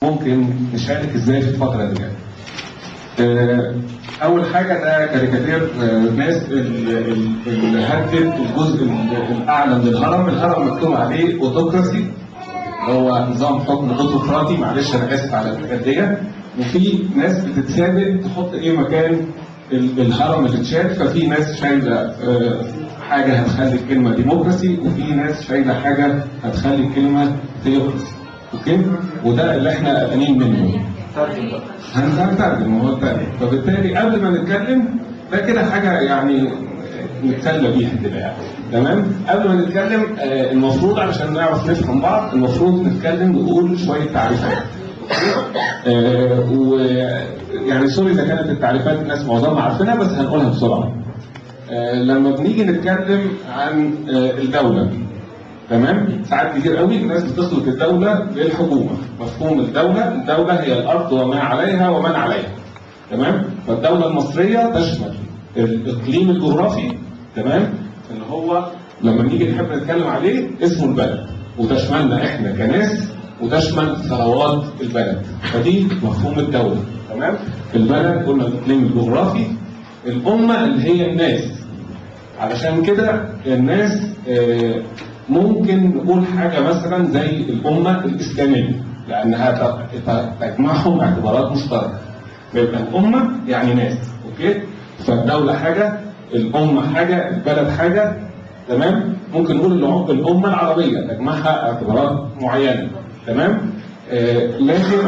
ممكن نشارك ازاي في الفترة دي؟ أول حاجة ده كاريكاتير ناس اللي هدت الجزء الأعلى من الهرم، الهرم مكتوب عليه أوتوكراسي، هو نظام حكم أوتوقراطي، معلش أنا آسف على الحاجات دي، وفي ناس بتتثابت تحط إيه مكان الهرم اللي اتشال، ففي ناس شايلة حاجة هتخلي الكلمة ديمقراسي، وفي ناس شايلة حاجة هتخلي الكلمة ثيوقراسي. أوكي؟ وده اللي إحنا قلقانين منه. هنترجم هو الترجم، فبالتالي قبل ما نتكلم ده كده حاجة يعني نتسلى بيها كده يعني. تمام؟ قبل ما نتكلم المفروض علشان نعرف نفهم بعض المفروض نتكلم نقول شوية تعريفات. ويعني سوري إذا كانت التعريفات الناس معظمها عارفينها بس هنقولها بسرعة. لما بنيجي نتكلم عن الدولة، تمام؟ ساعات كتير قوي الناس بتخلط الدولة بالحكومة. مفهوم الدولة هي الأرض وما عليها ومن عليها. تمام؟ فالدولة المصرية تشمل الإقليم الجغرافي، تمام؟ اللي هو لما نيجي نحب نتكلم عليه اسمه البلد، وتشملنا احنا كناس وتشمل ثروات البلد، فدي مفهوم الدولة. تمام؟ البلد قلنا الإقليم الجغرافي، الأمة اللي هي الناس. علشان كده الناس ممكن نقول حاجة مثلا زي الأمة الإسلامية لأنها تجمعهم اعتبارات مشتركة. يبقى الأمة يعني ناس، أوكي؟ فالدولة حاجة، الأمة حاجة، البلد حاجة، تمام؟ ممكن نقول الأمة العربية تجمعها اعتبارات معينة، تمام؟ لكن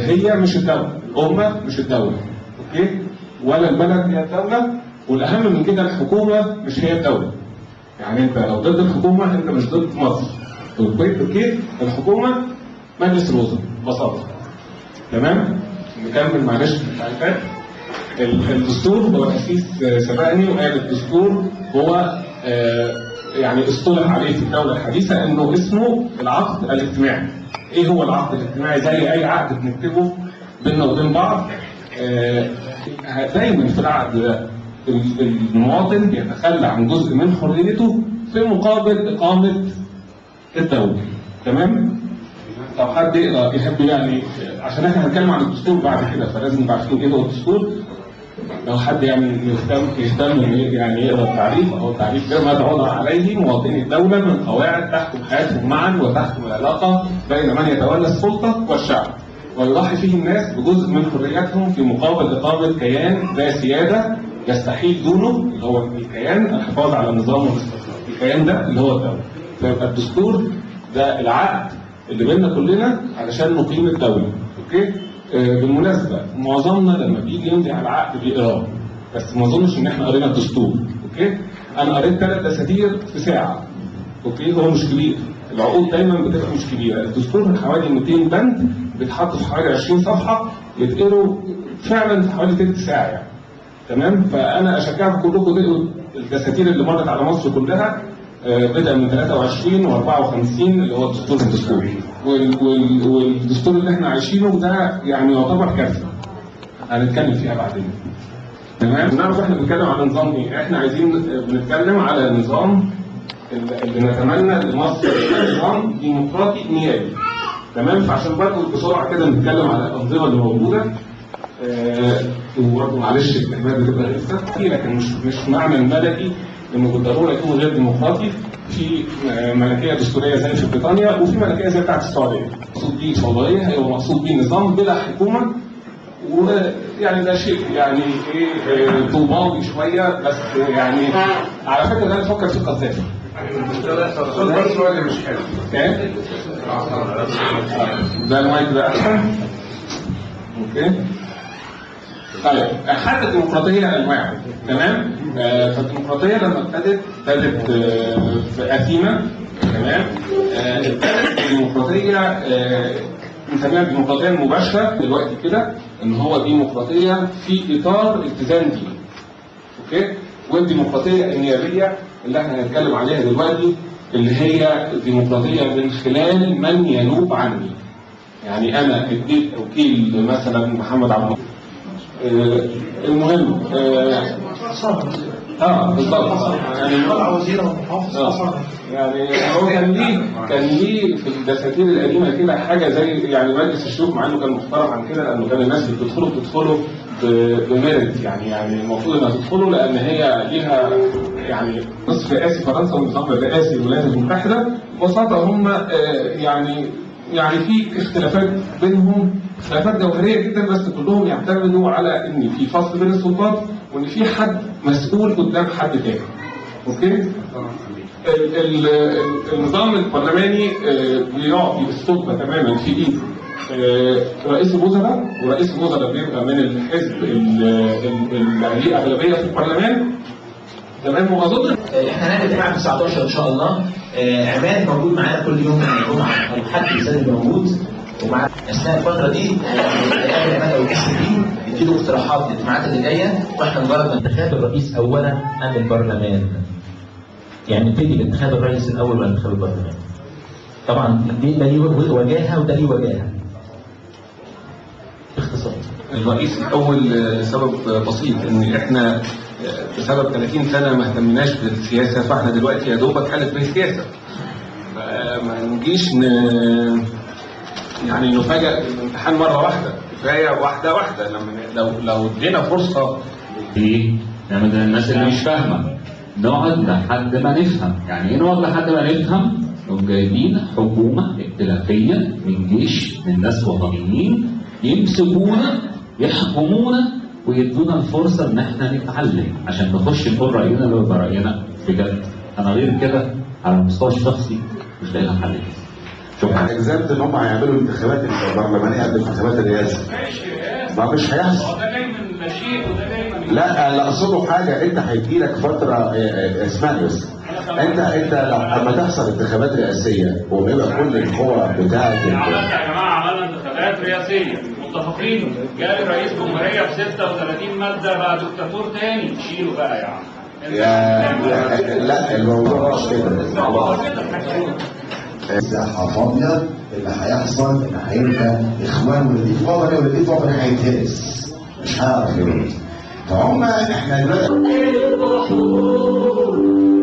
هي مش الدولة، الأمة مش الدولة، أوكي؟ ولا البلد هي الدولة، والأهم من كده الحكومة مش هي الدولة. يعني انت لو ضد الحكومه انت مش ضد مصر. اوكي؟ الحكومه مجلس الوزراء ببساطه. تمام؟ نكمل معلش في التعريفات. الدستور هو تاسيس سبقني وقال الدستور هو يعني اصطلح عليه في الدوله الحديثه انه اسمه العقد الاجتماعي. ايه هو العقد الاجتماعي؟ زي اي عقد بنكتبه بيننا وبين بعض. دايما في العقد ده المواطن بيتخلى عن جزء من حريته في مقابل إقامة الدولة. تمام؟ طب حد يقرأ يحب يعني عشان احنا هنتكلم عن الدستور بعد كده فلازم نبقى عارفين ايه هو الدستور. لو حد يعني يهتم يعني يقرأ التعريف أو التعريف ده ما تعوض عليه مواطني الدولة من قواعد تحكم حياتهم معا وتحكم العلاقة بين من يتولى السلطة والشعب. ويضحي فيه الناس بجزء من حرياتهم في مقابل إقامة كيان ذا سيادة يستحيل دونه اللي هو الكيان الحفاظ على النظام والاستقرار. الكيان ده اللي هو الدولة. فيبقى الدستور ده العقد اللي بيننا كلنا علشان نقيم الدولة. اوكي؟ بالمناسبة معظمنا لما بيجي يمضي على العقد بيقراه، بس ما اظنش ان احنا قرينا الدستور. اوكي؟ انا قريت 3 دساتير في ساعة. اوكي؟ هو مش كبير. العقود دايما بتبقى مش كبيرة. الدستور من حوالي 200 بند بيتحط في حوالي 20 صفحة يتقروا فعلا في حوالي 3 ساعة يعني. تمام؟ فأنا أشجعكم كلكم تقروا الدساتير اللي مرت على مصر كلها بدأ من 23 و54 اللي هو الدستور الدستوري. والدستور اللي احنا عايشينه ده يعني يعتبر كارثة. هنتكلم فيها بعدين. تمام؟ نعرف احنا بنتكلم على نظام ايه؟ احنا عايزين بنتكلم على نظام اللي نتمنى لمصر نظام ديمقراطي نيابي. تمام؟ فعشان برضه بسرعة كده نتكلم على الأنظمة اللي موجودة. وبرضه معلش الكلمات بتبقى لسه لكن مش معنى الملكي انه بالضروره يكون غير ديمقراطي. في ملكيه دستوريه زي في بريطانيا وفي ملكيه زي بتاعت السعوديه. المقصود بيه فوضويه هي المقصود بيه نظام بلا حكومه، ويعني ده شيء يعني ايه طوباوي شويه بس يعني على فكره ده نفكر في قذافي. مش حلو. ده المايك ده احسن. اوكي. طيب حتى الديمقراطيه انواع. تمام؟ فالديمقراطيه لما ابتدت في اثينا. تمام؟ ابتدت الديمقراطيه بنسميها الديمقراطيه المباشره دلوقتي كده ان هو ديمقراطيه في اطار التزام ديني. اوكي؟ والديمقراطيه النيابيه اللي احنا هنتكلم عليها دلوقتي اللي هي الديمقراطيه من خلال من ينوب عني. يعني انا اديت توكيل مثلا محمد عبد المهم بالظبط. يعني طلع وزير ومحافظ اصلا. يعني هو كان ليه في الدساتير القديمه كده حاجه زي يعني مجلس الشيوخ، مع انه كان محترم عن كده، لانه كان الناس اللي بتدخله بميرت، يعني المفروض انها تدخله لان هي ليها يعني نصف رئاسي فرنسا والنظام الرئاسي للولايات المتحده. ببساطه هم يعني في اختلافات بينهم، اختلافات جوهريه جدا، بس كلهم يعتمدوا على ان في فصل بين السلطات وان في حد مسؤول قدام حد تاني. اوكي؟ النظام البرلماني بيعطي السلطه تماما في ايد رئيس الوزراء، ورئيس الوزراء بيبقى من الحزب اللي ليه اغلبيه في البرلمان. تمام. واظن احنا هنعمل اجتماع في 19 ان شاء الله. عماد موجود معانا كل يوم من الجمعه او حد يسلم موجود، ومع اثناء الفتره دي هيقابل عماد او الاسم دي يديله اقتراحات للاجتماعات اللي جايه، واحنا مجرد انتخاب الرئيس اولا ام البرلمان. يعني نبتدي بانتخاب الرئيس الاول ولا انتخاب البرلمان؟ طبعا ده ليه وجاهه وده ليه وجاهه. باختصار الرئيس الاول سبب بسيط، ان احنا بسبب 30 سنه ما اهتمناش بالسياسه، فاحنا دلوقتي يا دوبك حاله بالسياسه. فما نجيش يعني نفاجئ الامتحان مره واحده، كفايه واحده واحده. لو ادينا فرصه ايه نعمل الناس اللي مش فاهمه، نقعد لحد ما نفهم. يعني ايه نقعد لحد ما نفهم؟ نقوم جايبين حكومه ائتلافيه من جيش، من ناس وطنيين يمسكونا يحكمونا ويدونا الفرصه ان احنا نتعلم عشان نخش نقول راينا لو يبقى راينا بجد. انا غير كده على المستوى الشخصي مش لاقي لها حل. شكرا. اجزمت ان هم هيعملوا الانتخابات البرلمانيه قبل انتخابات الرئاسه. ما مش هيحصل. ده جاي من مشيئ وده جاي من لا اللي اقصده حاجه، انت هيجي لك فتره، اسمعني بس. انت لما تحصل انتخابات رئاسيه ويبقى كل القوى بتاعت يا جماعه عملنا انتخابات رئاسيه متفقين، جاي رئيس جمهوريه ب 36 ماده بقى دكتاتور تاني، شيله بقى يا عم. لا الموضوع مش كده. مساحة فاضية، اللي هيحصل ان هيبقى اخوان واللي في وطني واللي في وطني هيتهرس، مش هعرف يرد. فهم احنا دلوقتي البحور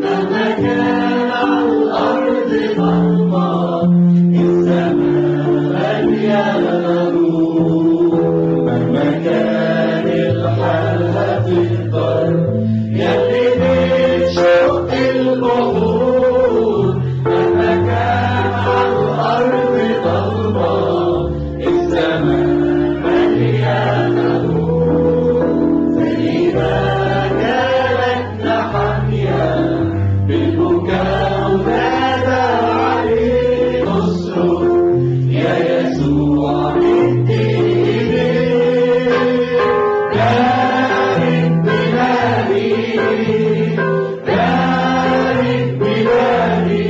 مهما كان على الارض ضلمة، السماء مليانة نور، مهما كان الحال هتقدر يلي بتشق البحور، مهما كان على الارض ضلمة، السماء مليانة نور، زي ما جالتنا حامية بالبكاء ونادى عليه نصرخ يا يسوع مد ايديك، بارك بلادي بارك بلادي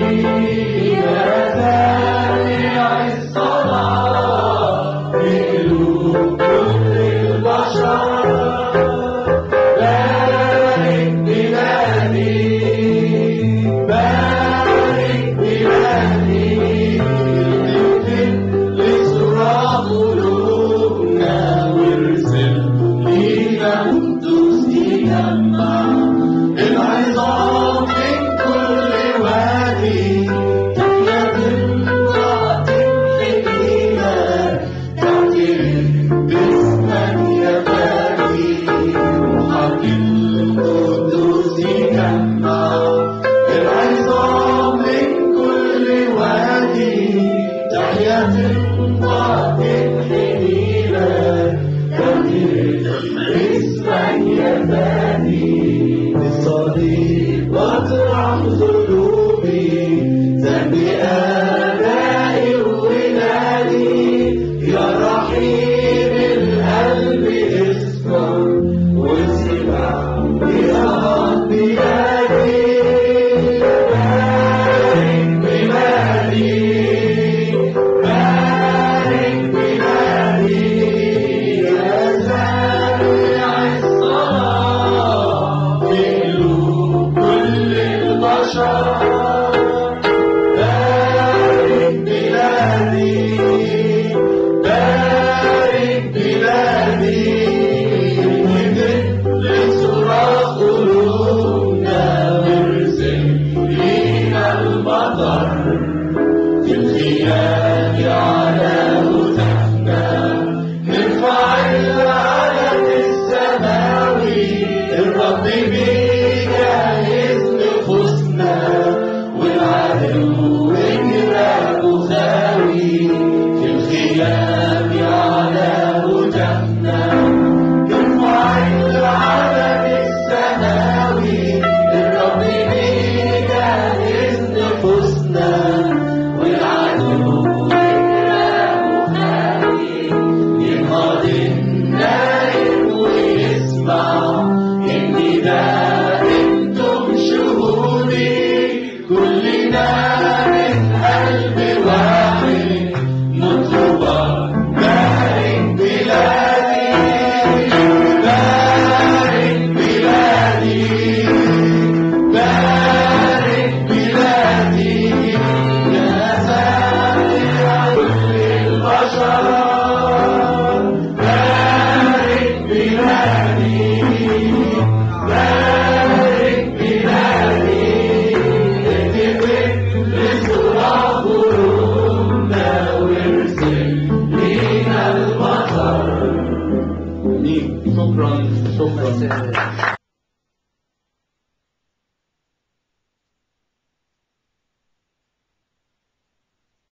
يا سامع الصلاة في قلوب كل البشر، بارك بلادي بارك بلادي، اغفر لسرى قلوبنا وارسل لينا قدوس يجمع العظام من كل وادي، تحيا امرأة لإله تعترف باسمك يا باري، روحك القدوس يجمع العظام من كل وادي، تحيا امرأة شكرا.